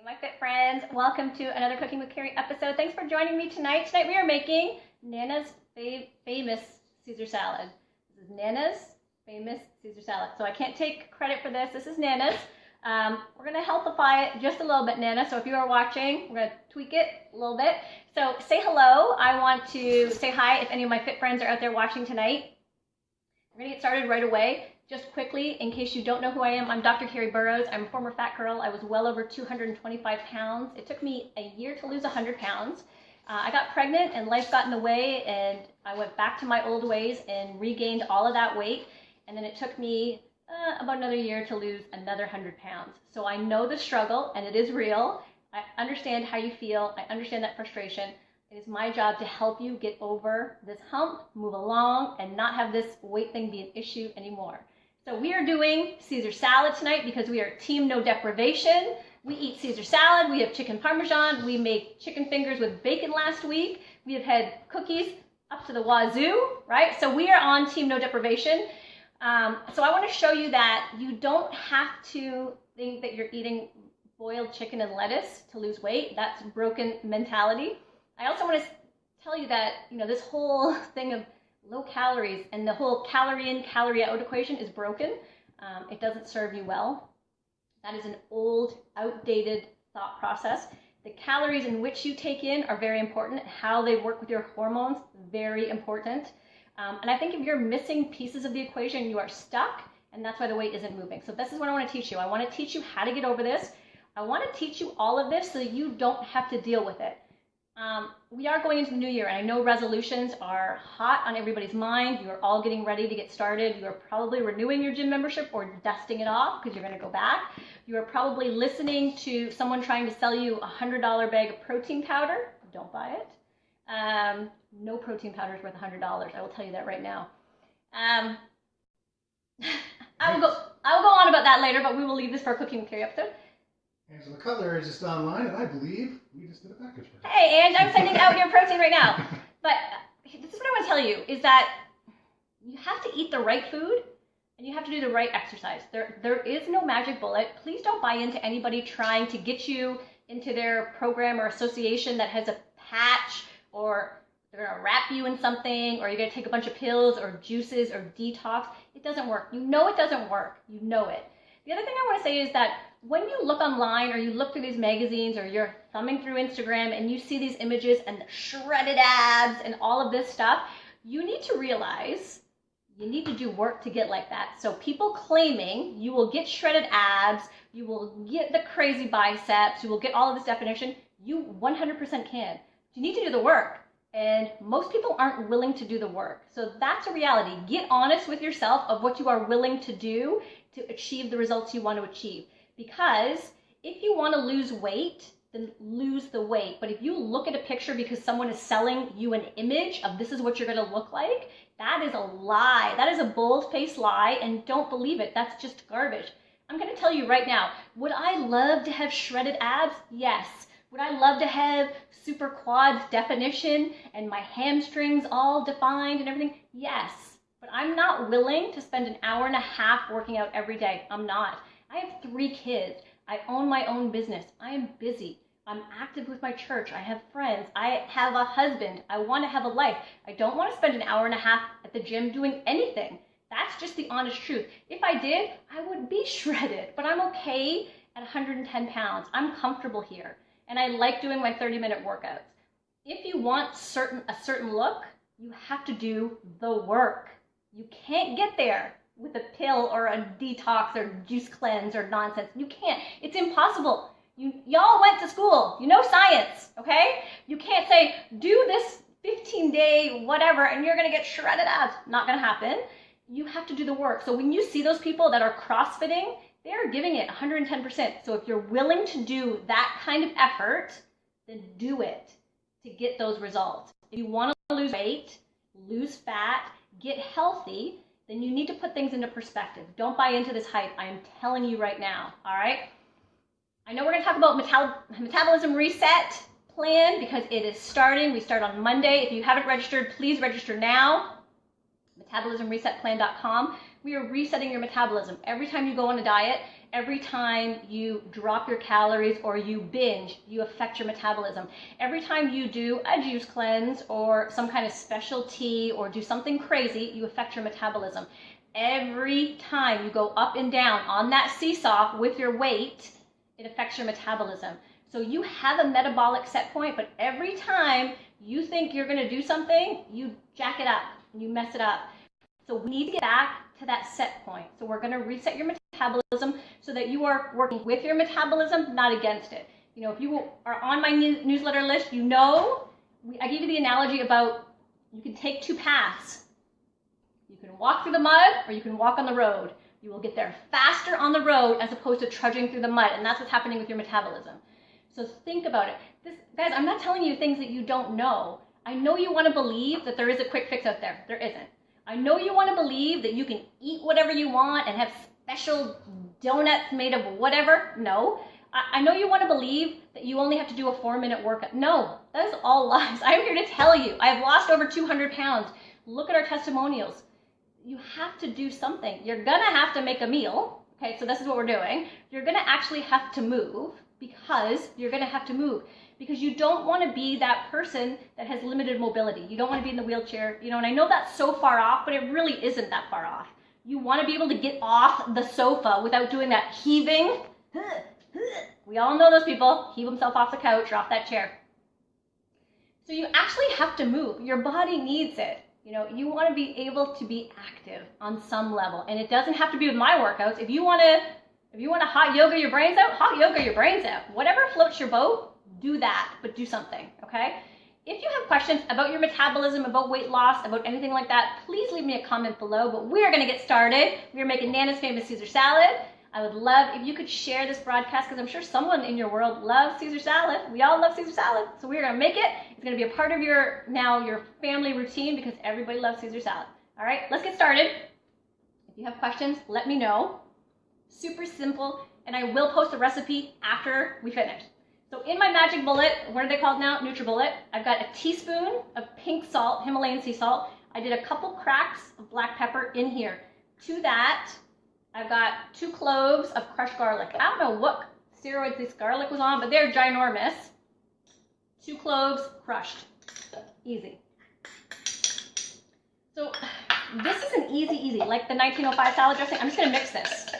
My fit friends, welcome to another Cooking with Carrie episode. Thanks for joining me tonight. Tonight we are making Nana's famous Caesar salad. This is Nana's famous Caesar salad. So I can't take credit for this. This is Nana's. We're going to healthify it just a little bit, Nana. So if you are watching, we're going to tweak it a little bit. So say hello. I want to say hi if any of my fit friends are out there watching tonight. We're going to get started right away. Just quickly, in case you don't know who I am, I'm Dr. Carrie Burrows. I'm a former fat girl. I was well over 225 pounds. It took me a year to lose 100 pounds. I got pregnant and life got in the way, and I went back to my old ways and regained all of that weight. And then it took me about another year to lose another 100 pounds. So I know the struggle, and it is real. I understand how you feel. I understand that frustration. It is my job to help you get over this hump, move along, and not have this weight thing be an issue anymore. So we are doing Caesar salad tonight because we are team no deprivation. We eat Caesar salad. We have chicken parmesan. We make chicken fingers with bacon last week. We have had cookies up to the wazoo, right? So we are on team no deprivation. So I want to show you that you don't have to think that you're eating boiled chicken and lettuce to lose weight. That's broken mentality. I also want to tell you that, this whole thing of low calories and the whole calorie in, calorie out equation is broken. It doesn't serve you well. That is an old, outdated thought process. The calories in which you take in are very important. How they work with your hormones, very important. And I think if you're missing pieces of the equation, you are stuck, and that's why the weight isn't moving. So this is what I want to teach you. I want to teach you how to get over this. I want to teach you all of this so you don't have to deal with it. We are going into the new year, and I know resolutions are hot on everybody's mind. You are all getting ready to get started. You are probably renewing your gym membership or dusting it off because you're going to go back. You are probably listening to someone trying to sell you a $100 bag of protein powder. Don't buy it. No protein powder is worth $100. I will tell you that right now. I will go on about that later, but we will leave this for our Cooking with Carrie episode. Angela Cutler is just online, and I believe we just did a package for her. Hey, Ange, I'm sending out your protein right now. But this is what I want to tell you, is that you have to eat the right food, and you have to do the right exercise. There is no magic bullet. Please don't buy into anybody trying to get you into their program or association that has a patch, or they're going to wrap you in something, or you're going to take a bunch of pills or juices or detox. It doesn't work. You know it doesn't work. You know it. The other thing I want to say is that when you look online or you look through these magazines or you're thumbing through Instagram and you see these images and the shredded abs and all of this stuff, you need to realize you need to do work to get like that. So people claiming you will get shredded abs, you will get the crazy biceps, you will get all of this definition, you 100% can. You need to do the work. And most people aren't willing to do the work. So that's a reality. Get honest with yourself of what you are willing to do to achieve the results you want to achieve. Because if you want to lose weight, then lose the weight. But if you look at a picture because someone is selling you an image of this is what you're going to look like, that is a lie. That is a bold-faced lie, and don't believe it. That's just garbage. I'm going to tell you right now, would I love to have shredded abs? Yes. Would I love to have super quad definition and my hamstrings all defined and everything? Yes. But I'm not willing to spend an hour and a half working out every day. I'm not. I have 3 kids. I own my own business. I am busy. I'm active with my church. I have friends. I have a husband. I want to have a life. I don't want to spend an hour and a half at the gym doing anything. That's just the honest truth. If I did, I would be shredded, but I'm okay at 110 pounds. I'm comfortable here, and I like doing my 30-minute workouts. If you want a certain look, you have to do the work. You can't get there with a pill or a detox or juice cleanse or nonsense. You can't. It's impossible. Y'all went to school. You know science, okay? You can't say, do this 15-day whatever and you're going to get shredded abs. Not going to happen. You have to do the work. So when you see those people that are CrossFitting, they're giving it 110%. So if you're willing to do that kind of effort, then do it to get those results. If you want to lose weight, lose fat, get healthy, then you need to put things into perspective. Don't buy into this hype. I am telling you right now, all right? I know we're going to talk about metabolism reset plan because it is starting. We start on Monday. If you haven't registered, please register now. metabolismresetplan.com. We are resetting your metabolism. Every time you go on a diet, every time you drop your calories or you binge, you affect your metabolism. Every time you do a juice cleanse or some kind of special tea or do something crazy, you affect your metabolism. Every time you go up and down on that seesaw with your weight, it affects your metabolism. So you have a metabolic set point, but every time you think you're going to do something, you jack it up and you mess it up. So we need to get back to that set point. So we're going to reset your metabolism so that you are working with your metabolism, not against it. You know, if you are on my newsletter list, you know, I gave you the analogy about you can take two paths. You can walk through the mud or you can walk on the road. You will get there faster on the road as opposed to trudging through the mud, and that's what's happening with your metabolism. So think about it. Guys, I'm not telling you things that you don't know. I know you want to believe that there is a quick fix out there. There isn't. I know you want to believe that you can eat whatever you want and have special donuts made of whatever. No. I know you want to believe that you only have to do a 4-minute workout. No, that is all lies. I'm here to tell you, I've lost over 200 pounds. Look at our testimonials. You have to do something. You're going to have to make a meal. Okay, so this is what we're doing. You're going to actually have to move because you're going to have to move. Because you don't want to be that person that has limited mobility. You don't want to be in the wheelchair, you know, and I know that's so far off, but it really isn't that far off. You want to be able to get off the sofa without doing that heaving. We all know those people, heave himself off the couch or off that chair. So you actually have to move. Your body needs it. You know, you want to be able to be active on some level, and it doesn't have to be with my workouts. If you want to hot yoga your brains out, hot yoga your brains out. Whatever floats your boat, do that, but do something, okay? If you have questions about your metabolism, about weight loss, about anything like that, please leave me a comment below, but we're going to get started. We're making Nana's famous Caesar salad. I would love if you could share this broadcast because I'm sure someone in your world loves Caesar salad. We all love Caesar salad, so we're going to make it. It's going to be a part of your family routine because everybody loves Caesar salad. All right, let's get started. If you have questions, let me know. Super simple, and I will post a recipe after we finish. So in my magic bullet, what are they called now? NutriBullet. I've got a teaspoon of pink salt, Himalayan sea salt. I did a couple cracks of black pepper in here. To that, I've got 2 cloves of crushed garlic. I don't know what steroids this garlic was on, but they're ginormous. 2 cloves crushed. Easy. So this is an easy, like the 1905 salad dressing. I'm just going to mix this.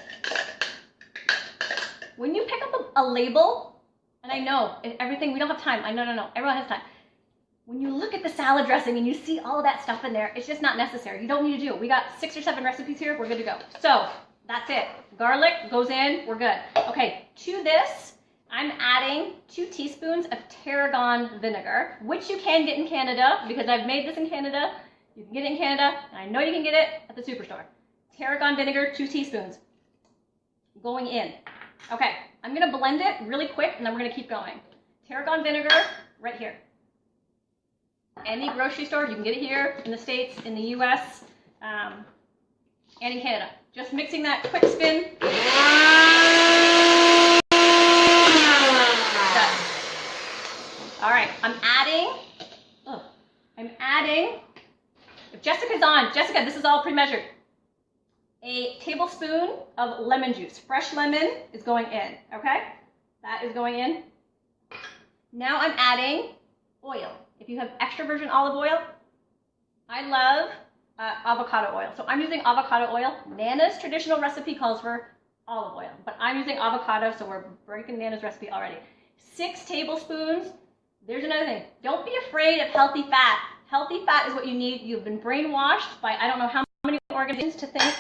When you pick up a label, and I know everything, we don't have time. No, everyone has time. When you look at the salad dressing and you see all of that stuff in there, it's just not necessary. You don't need to do it. We got 6 or 7 recipes here. We're good to go. So that's it. Garlic goes in. We're good. Okay, to this, I'm adding 2 teaspoons of tarragon vinegar, which you can get in Canada because I've made this in Canada. You can get it in Canada, and I know you can get it at the superstore. Tarragon vinegar, 2 teaspoons going in. Okay, I'm going to blend it really quick, and then we're going to keep going. Tarragon vinegar right here. Any grocery store, you can get it here in the States, in the US, and in Canada. Just mixing that quick spin. Done. All right, I'm adding, if Jessica's on, Jessica, this is all pre-measured. A tablespoon of lemon juice. Fresh lemon is going in, okay? That is going in. Now I'm adding oil. If you have extra virgin olive oil, I love avocado oil. So I'm using avocado oil. Nana's traditional recipe calls for olive oil, but I'm using avocado, so we're breaking Nana's recipe already. 6 tablespoons. There's another thing. Don't be afraid of healthy fat. Healthy fat is what you need. You've been brainwashed by I don't know how many organizations to think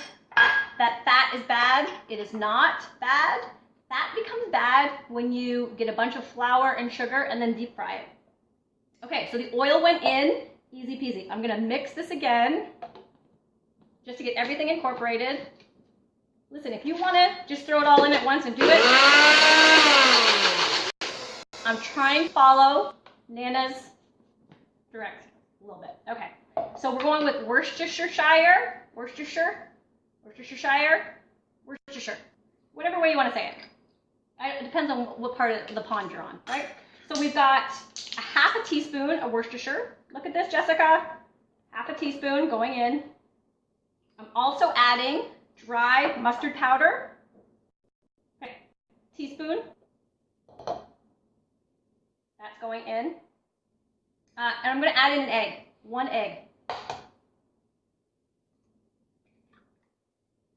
that fat is bad. It is not bad. Fat becomes bad when you get a bunch of flour and sugar and then deep fry it. Okay, so the oil went in, easy peasy. I'm gonna mix this again just to get everything incorporated. Listen, if you wanna just throw it all in at once and do it, I'm trying to follow Nana's directions a little bit. Okay, so we're going with Worcestershire, whatever way you want to say it. It depends on what part of the pond you're on, right? So we've got a half a teaspoon of Worcestershire. Look at this, Jessica. Half a teaspoon going in. I'm also adding dry mustard powder. teaspoon. That's going in. And I'm going to add in an egg. 1 egg.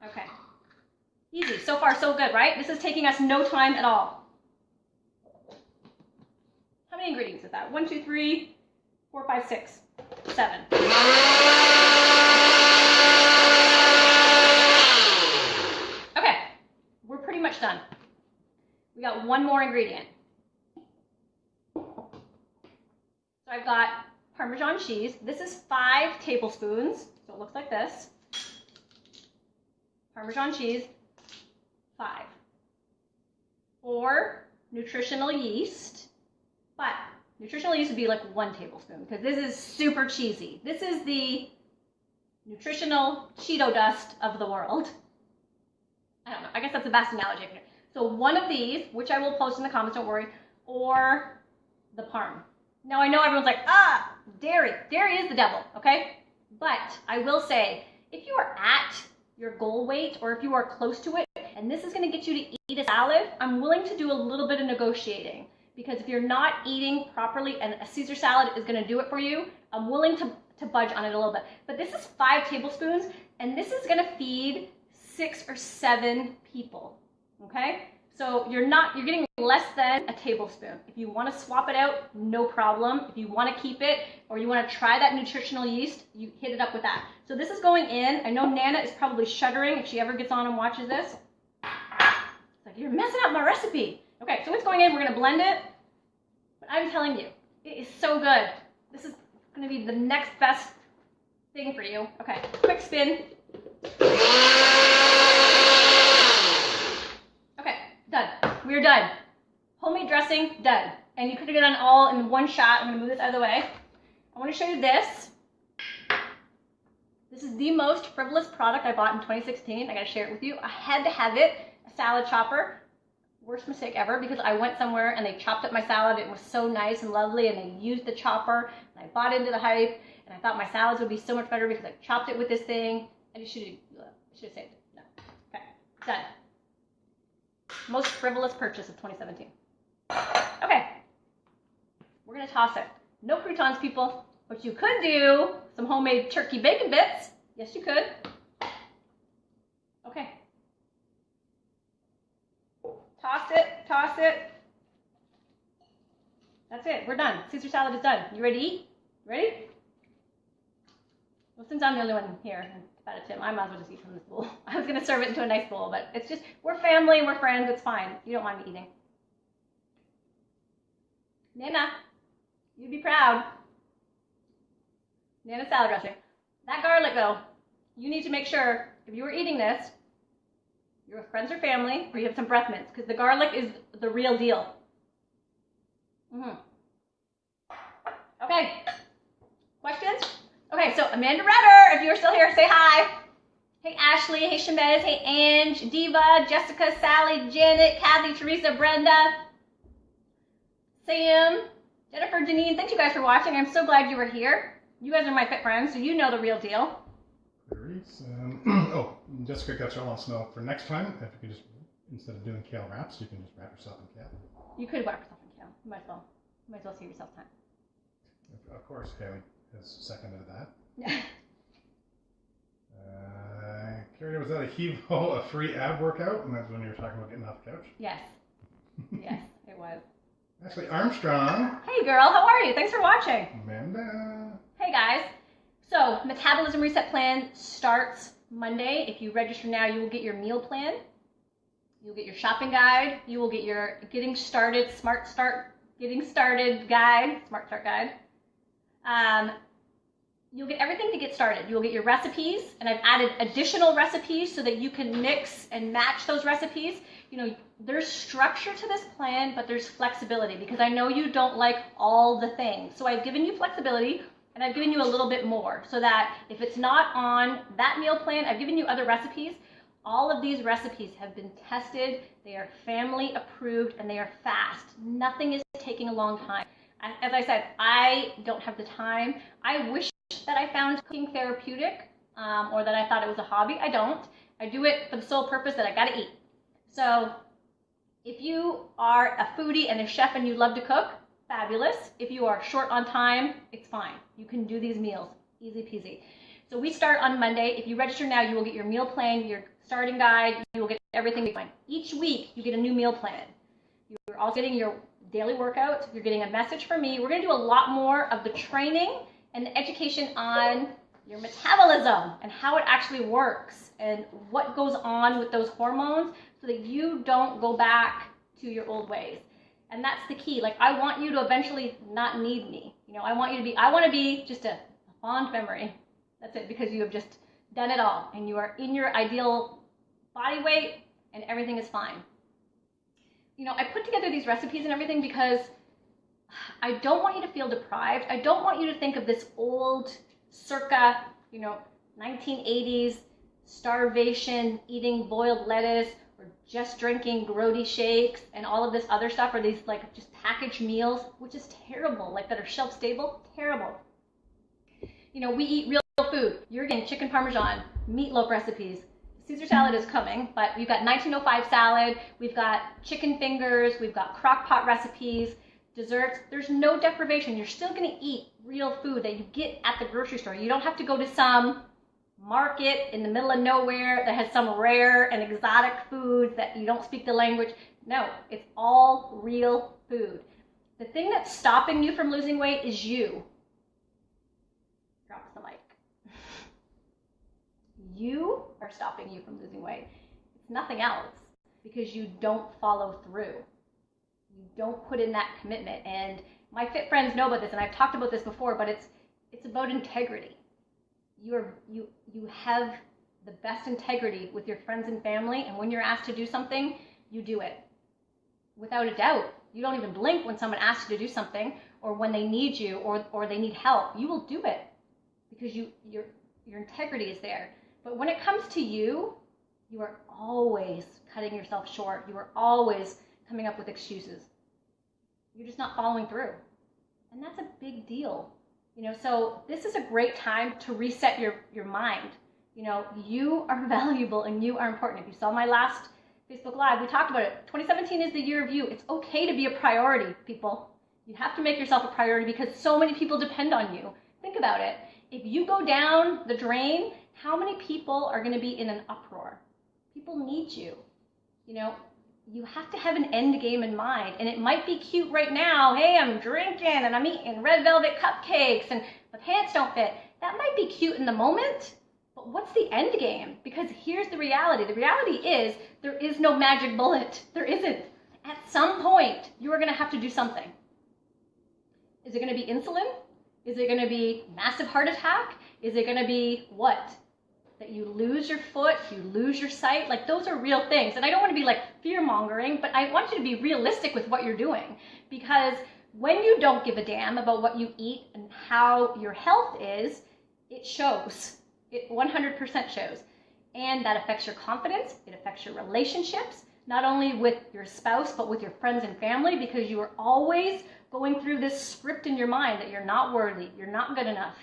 Okay. Easy. So far, so good, right? This is taking us no time at all. How many ingredients is that? 1, 2, 3, 4, 5, 6, 7. Okay. We're pretty much done. We got one more ingredient. So I've got Parmesan cheese. This is 5 tablespoons. So it looks like this. Parmesan cheese, 5. 4 nutritional yeast, but nutritional yeast would be like 1 tablespoon because this is super cheesy. This is the nutritional Cheeto dust of the world. I don't know. I guess that's the best analogy I can do. So 1 of these, which I will post in the comments, don't worry, or the parm. Now I know everyone's like, dairy. Dairy is the devil, okay? But I will say, if you are at your goal weight or if you are close to it and this is going to get you to eat a salad, I'm willing to do a little bit of negotiating, because if you're not eating properly and a Caesar salad is going to do it for you, I'm willing to budge on it a little bit. But this is 5 tablespoons and this is going to feed 6 or 7 people, okay? So you're getting less than a tablespoon. If you want to swap it out, no problem. If you want to keep it or you want to try that nutritional yeast, you hit it up with that. So this is going in. I know Nana is probably shuddering if she ever gets on and watches this. It's like, you're messing up my recipe. Okay, so it's going in. We're going to blend it. But I'm telling you, it is so good. This is going to be the next best thing for you. Okay, quick spin. Done. We're done. Homemade dressing, done. And you could have done it all in one shot. I'm going to move this out of the way. I want to show you this. This is the most frivolous product I bought in 2016. I got to share it with you. I had to have it, a salad chopper. Worst mistake ever, because I went somewhere and they chopped up my salad. It was so nice and lovely, and they used the chopper. And I bought into the hype, and I thought my salads would be so much better because I chopped it with this thing. I just should have saved it. No. Okay, done. Most frivolous purchase of 2017. Okay, we're gonna toss it. No croutons, people, but you could do some homemade turkey bacon bits. Yes, you could. Okay. Toss it, toss it. That's it, we're done. Caesar salad is done. You ready to eat? Ready? Well, since I'm the only one here, about it, Tim, I might as well just eat from this bowl. I was going to serve it into a nice bowl, but it's just, we're family, we're friends, it's fine. You don't mind me eating. Nana, you'd be proud. Nana salad dressing. That garlic, though, you need to make sure, if you are eating this, you're with friends or family, or you have some breath mints, because the garlic is the real deal. Okay. Questions? Okay, so Amanda Redder, if you're still here, say hi. Hey Ashley, hey Shamez, hey Ange, Diva, Jessica, Sally, Janet, Kathy, Teresa, Brenda, Sam, Jennifer, Janine, thank you guys for watching. I'm so glad you were here. You guys are my fit friends, so you know the real deal. Jessica Gutschall wants to know for next time, if you could just, instead of doing kale wraps, you can just wrap yourself in kale. You could wrap yourself in kale. You might as well save yourself time. Of course, Haley has seconded that. Yeah. Carrie, was that a Hevo, a free ab workout? And that's when you were talking about getting off the couch? Yes. Yes, it was. Ashley Armstrong. Hey girl, how are you? Thanks for watching. Amanda. Hey guys. So, Metabolism Reset Plan starts Monday. If you register now, you will get your meal plan. You'll get your shopping guide. You will get your Getting Started, Getting Started guide, Smart Start guide. You'll get everything to get started. You'll get your recipes, and I've added additional recipes so that you can mix and match those recipes. You know, there's structure to this plan, but there's flexibility, because I know you don't like all the things. So I've given you flexibility, and I've given you a little bit more, so that if it's not on that meal plan, I've given you other recipes. All of these recipes have been tested, they are family approved, and they are fast. Nothing is taking a long time. As I said, I don't have the time. I wish that I found cooking therapeutic, or that I thought it was a hobby. I don't. I do it for the sole purpose that I gotta eat. So If you are a foodie and a chef and you love to cook, fabulous. If you are short on time, it's fine. You can do these meals, easy peasy. So we start on Monday. If you register now, you will get your meal plan, your starting guide, you will get everything fine. Each week, you get a new meal plan. You're also getting your daily workouts. You're getting a message from me. We're going to do a lot more of the training and the education on your metabolism and how it actually works and what goes on with those hormones so that you don't go back to your old ways. And that's the key. Like, I want you to eventually not need me. You know, I want to be just a fond memory. That's it, because you have just done it all and you are in your ideal body weight and everything is fine. You know, I put together these recipes and everything because I don't want you to feel deprived. I don't want you to think of this old circa, 1980s starvation, eating boiled lettuce, or just drinking grody shakes and all of this other stuff, or these like just packaged meals, which is terrible, like that are shelf stable, terrible. You know, we eat real food. You're getting chicken parmesan, meatloaf recipes. Caesar salad is coming, but we've got 1905 salad, we've got chicken fingers, we've got crock pot recipes, desserts. There's no deprivation. You're still going to eat real food that you get at the grocery store. You don't have to go to some market in the middle of nowhere that has some rare and exotic foods that you don't speak the language. No, it's all real food. The thing that's stopping you from losing weight is you. Drop the mic. You are stopping you from losing weight. It's nothing else, because you don't follow through. You don't put in that commitment. And my fit friends know about this, and I've talked about this before, but it's about integrity. You have the best integrity with your friends and family, and when you're asked to do something, you do it. Without a doubt. You don't even blink when someone asks you to do something, or when they need you, or they need help. You will do it because your integrity is there. But when it comes to you, you are always cutting yourself short. You are always coming up with excuses. You're just not following through. And that's a big deal. So this is a great time to reset your mind. You are valuable and you are important. If you saw my last Facebook Live, we talked about it. 2017 is the year of you. It's okay to be a priority, people. You have to make yourself a priority because so many people depend on you. Think about it. If you go down the drain, how many people are going to be in an uproar? People need you. You have to have an end game in mind. And it might be cute right now. Hey, I'm drinking and I'm eating red velvet cupcakes and the pants don't fit. That might be cute in the moment, but what's the end game? Because here's the reality. The reality is there is no magic bullet. There isn't. At some point, you are going to have to do something. Is it going to be insulin? Is it going to be massive heart attack? Is it going to be what? That you lose your foot, you lose your sight? Like, those are real things. And I don't want to be like fear-mongering, but I want you to be realistic with what you're doing. Because when you don't give a damn about what you eat and how your health is, it shows. It 100% shows. And that affects your confidence. It affects your relationships, not only with your spouse, but with your friends and family, because you are always going through this script in your mind that you're not worthy, you're not good enough.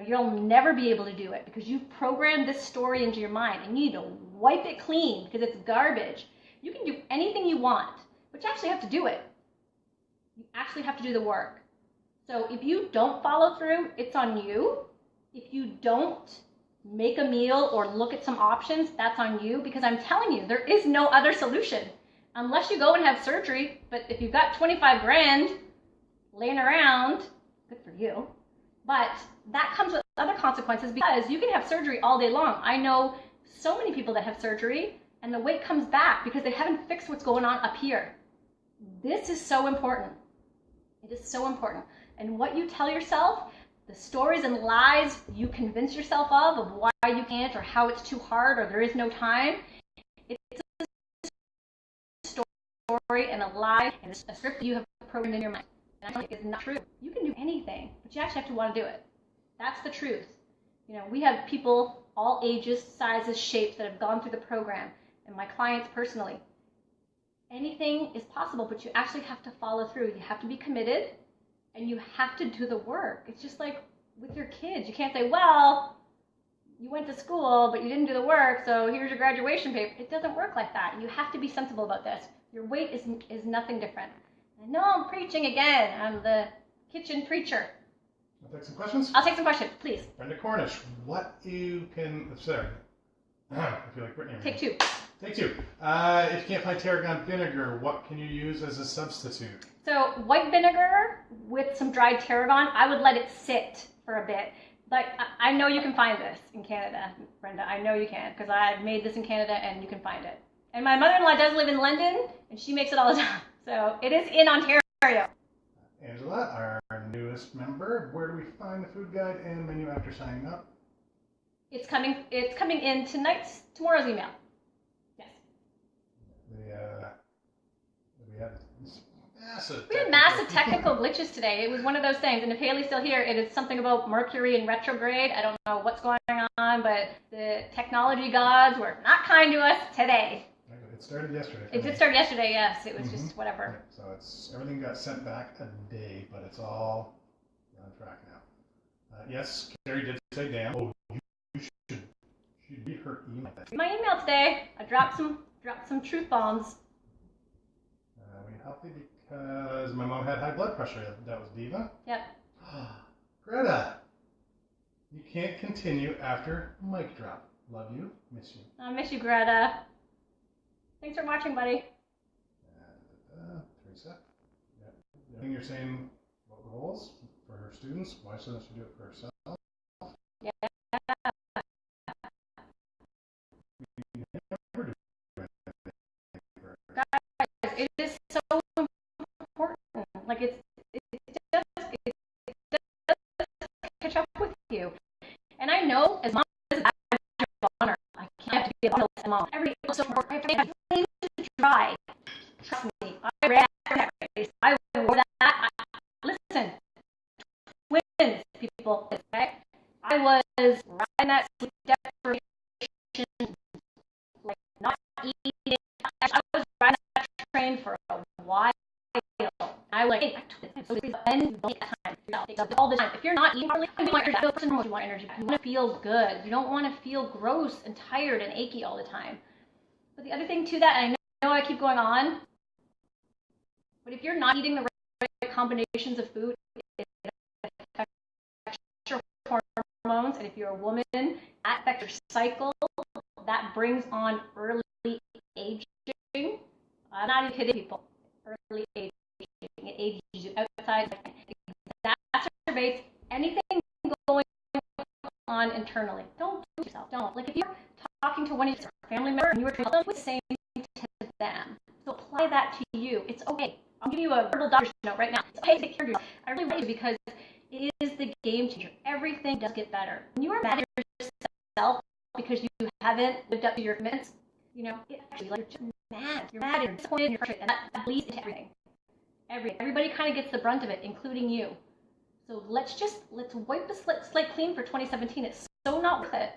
You'll never be able to do it because you've programmed this story into your mind and you need to wipe it clean because it's garbage. You can do anything you want, but you actually have to do it. You actually have to do the work. So if you don't follow through, it's on you. If you don't make a meal or look at some options, that's on you, because I'm telling you, there is no other solution unless you go and have surgery. But if you've got 25 grand laying around, good for you. But that comes with other consequences, because you can have surgery all day long. I know so many people that have surgery and the weight comes back because they haven't fixed what's going on up here. This is so important. It is so important. And what you tell yourself, the stories and lies you convince yourself of why you can't, or how it's too hard, or there is no time, it's a story and a lie and a script you have programmed in your mind. And it's not true. You can do anything, but you actually have to want to do it. That's the truth. We have people all ages, sizes, shapes that have gone through the program, and my clients personally. Anything is possible, but you actually have to follow through. You have to be committed, and you have to do the work. It's just like with your kids. You can't say, well, you went to school, but you didn't do the work, so here's your graduation paper. It doesn't work like that. You have to be sensible about this. Your weight is nothing different. I know I'm preaching again. I'm the kitchen preacher. I'll take some questions. I'll take some questions, please. Brenda Cornish, what you can, sorry, I feel like Brittany. Take two. Take two. If you can't find tarragon vinegar, what can you use as a substitute? So white vinegar with some dried tarragon, I would let it sit for a bit. Like, I know you can find this in Canada, Brenda. I know you can, because I've made this in Canada and you can find it. And my mother-in-law does live in London, and she makes it all the time. So it is in Ontario. Angela, our newest member, where do we find the food guide and menu after signing up? It's coming in tomorrow's email. Yes. We had massive technical glitches today. It was one of those things. And if Haley's still here, it is something about Mercury in retrograde. I don't know what's going on, but the technology gods were not kind to us today. It started yesterday. It did start yesterday, yes. It was just whatever. So everything got sent back a day, but it's all on track now. Yes, Carrie did say, damn. Oh, you should read her email. My email today, I dropped some truth bombs. We healthy because my mom had high blood pressure. That was Diva. Yep. Greta, you can't continue after mic drop. Love you, miss you. I miss you, Greta. Thanks for watching, buddy. Teresa, the thing you're saying about goals for her students, why shouldn't she do it for herself? Yeah. Guys, it is so important. Like it does catch up with you. And I know as mom is a badge of honor. I can't have to be a mom. Everybody feels so important. I need to try. Trust me. I ran that race. I wore that. Listen, twins, people. Okay? I was riding that sleep deprivation, like not eating. I was riding that train for a while. I was like, hey, all the time. If you're not eating properly, you want energy. You want to feel good. You don't want to feel gross and tired and achy all the time. But the other thing to that, and I know I keep going on, but if you're not eating the right combinations of food, it affects your hormones. And if you're a woman, that affects your cycle. That brings on early aging. I'm not even kidding people. Early aging. It ages you outside. It exacerbates anything going on internally. Don't do it yourself. Don't. Like if you're talking to one of your family members and you were trying to do the same to them. So apply that to you. It's okay. I'll give you a verbal doctor's note right now. It's okay to take care of yourself. I really want you because it is the game changer. Everything does get better. When you are mad at yourself because you haven't lived up to your commitments, you know, it actually, like, you're just mad. You're mad, you're disappointed, you're frustrated, and that bleeds into everything. Everybody kind of gets the brunt of it, including you. So let's wipe the slate clean for 2017. It's so not worth it.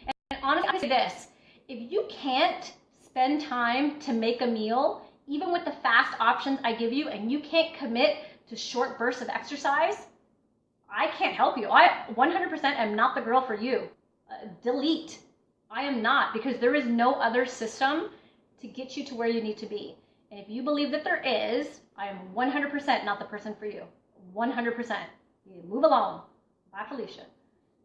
And honestly, I say this: if you can't spend time to make a meal, even with the fast options I give you, and you can't commit to short bursts of exercise, I can't help you. I 100% am not the girl for you. Delete. I am not, because there is no other system to get you to where you need to be. And if you believe that there is, I am 100% not the person for you. 100%. You move along. Bye, Felicia.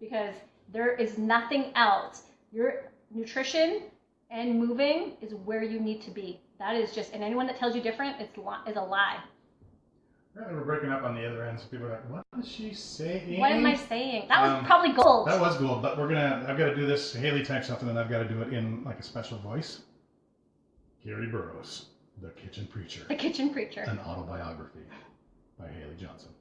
Because there is nothing else. Your nutrition and moving is where you need to be. That is just, and anyone that tells you different is a lie. We're breaking up on the other end, so people are like, what is she saying? What am I saying? That was probably gold. That was gold, but I've got to do this. Haley typed something and I've got to do it in like a special voice. Carrie Burroughs, The Kitchen Preacher. The Kitchen Preacher. An autobiography by Haley Johnson.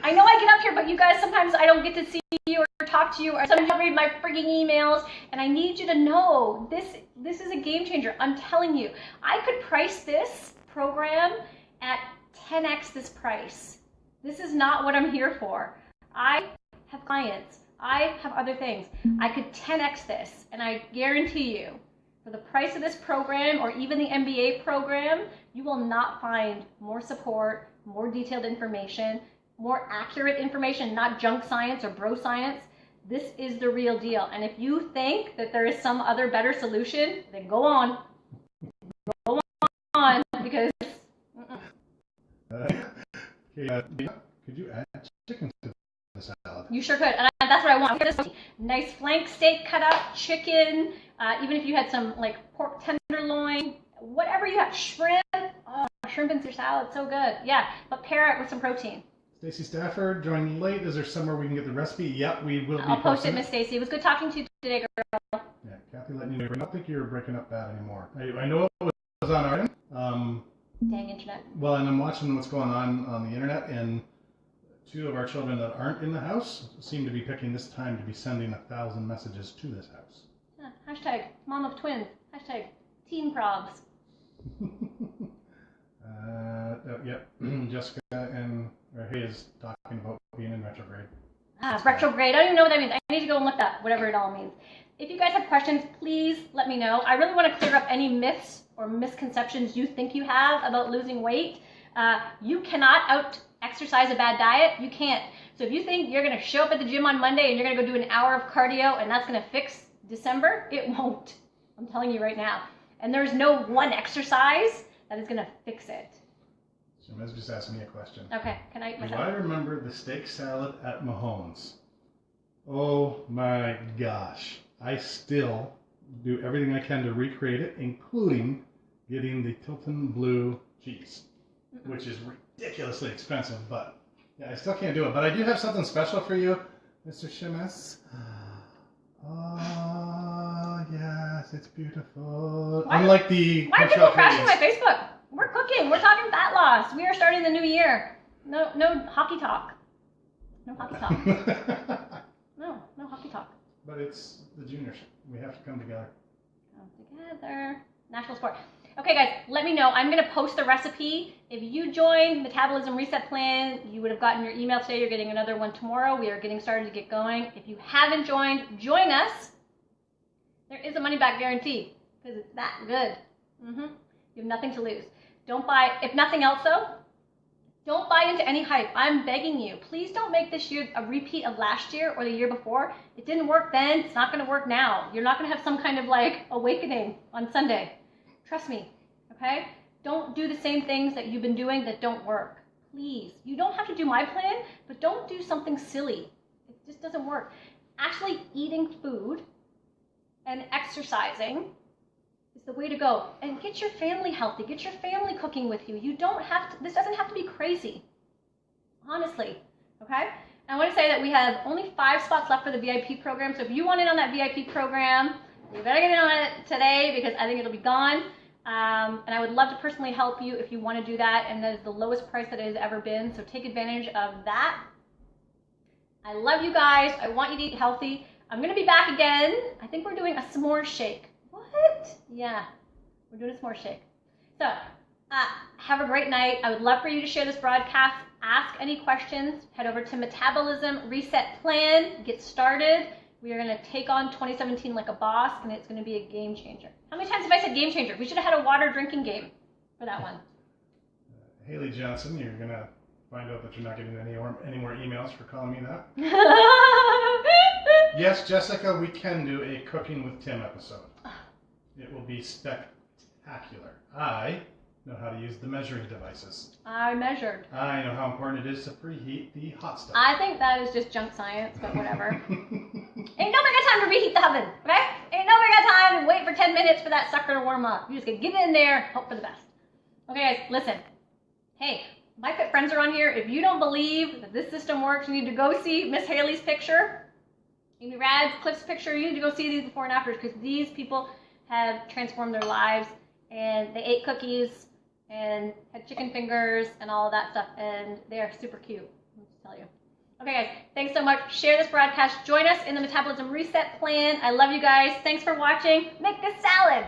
I know I get up here, but you guys, sometimes I don't get to see you or talk to you, or sometimes you read my frigging emails, and I need you to know this is a game changer. I'm telling you, I could price this program at 10x this price. This is not what I'm here for. I have clients. I have other things. I could 10x this, and I guarantee you, for the price of this program, or even the MBA program, you will not find more support, more detailed information, more accurate information, not junk science or bro science. This is the real deal. And if you think that there is some other better solution, then go on. Go on, because... Could you add chicken to the salad? You sure could, and that's what I want. This nice flank steak cut up, chicken, even if you had some like pork tenderloin, whatever you have, shrimp. Oh, shrimp in your salad, so good. Yeah, but pair it with some protein. Stacy Stafford joined late. Is there somewhere we can get the recipe? Yep, we will be I'll post it, posting Miss Stacy. It was good talking to you today, girl. Yeah, Kathy, letting you know. I don't think you're breaking up bad anymore. I know it was on our end. Dang internet. Well, and I'm watching what's going on the internet, and 2 of our children that aren't in the house seem to be picking this time to be sending 1,000 messages to this house. Yeah, hashtag mom of twins. Hashtag teen probs. Yep, Jessica and Hay is talking about being in retrograde. Retrograde. I don't even know what that means. I need to go and look that, whatever it all means. If you guys have questions, please let me know. I really want to clear up any myths or misconceptions you think you have about losing weight. You cannot out-exercise a bad diet. You can't. So if you think you're going to show up at the gym on Monday and you're going to go do an hour of cardio and that's going to fix December, it won't. I'm telling you right now. And there's no one exercise that is going to fix it. Shemez just asked me a question. Okay, can I eat Do myself? I remember the steak salad at Mahone's? Oh my gosh. I still do everything I can to recreate it, including getting the Tilton Blue cheese, which is ridiculously expensive, but yeah, I still can't do it. But I do have something special for you, Mr. Shemes. Oh, yes, it's beautiful. Unlike the... Why are people crashing my Facebook? We're cooking. We're talking fat loss. We are starting the new year. No hockey talk. No hockey talk. No hockey talk. But it's the juniors. We have to come together. Come together. National sport. Okay, guys, let me know. I'm going to post the recipe. If you joined Metabolism Reset Plan, you would have gotten your email today. You're getting another one tomorrow. We are getting started to get going. If you haven't joined, join us. There is a money-back guarantee because it's that good. You have nothing to lose. Don't buy, if nothing else though, don't buy into any hype. I'm begging you. Please don't make this year a repeat of last year or the year before. It didn't work then. It's not going to work now. You're not going to have some kind of like awakening on Sunday. Trust me, okay? Don't do the same things that you've been doing that don't work. Please. You don't have to do my plan, but don't do something silly. It just doesn't work. Actually eating food and exercising is the way to go. And get your family healthy. Get your family cooking with you. You don't have to, this doesn't have to be crazy. Honestly, okay? And I want to say that we have only 5 spots left for the VIP program. So if you want in on that VIP program, you better get in on it today because I think it'll be gone. And I would love to personally help you if you want to do that. And that is the lowest price that it has ever been. So take advantage of that. I love you guys. I want you to eat healthy. I'm going to be back again. I think we're doing a s'more shake. What? Yeah, we're doing a s'more shake. So have a great night. I would love for you to share this broadcast. Ask any questions. Head over to Metabolism Reset Plan. Get started. We are going to take on 2017 like a boss, and it's going to be a game changer. How many times have I said game changer? We should have had a water drinking game for that one. Haley Johnson, you're going to find out that you're not getting any more emails for calling me that. Yes, Jessica, we can do a Cooking with Tim episode. It will be spectacular. I know how to use the measuring devices. I measured. I know how important it is to preheat the hot stuff. I think that is just junk science, but whatever. Ain't nobody got time to reheat the oven, okay? Ain't nobody got time to wait for 10 minutes for that sucker to warm up. You just gotta get it in there, hope for the best. Okay, guys, listen. Hey, my fit friends are on here. If you don't believe that this system works, you need to go see Miss Haley's picture, Amy Rad's, Cliff's picture. You need to go see these before and afters because these people have transformed their lives, and they ate cookies and had chicken fingers and all of that stuff, and they are super cute, let me just tell you. Okay, guys, thanks so much. Share this broadcast. Join us in the Metabolism Reset Plan. I love you guys. Thanks for watching. Make this salad.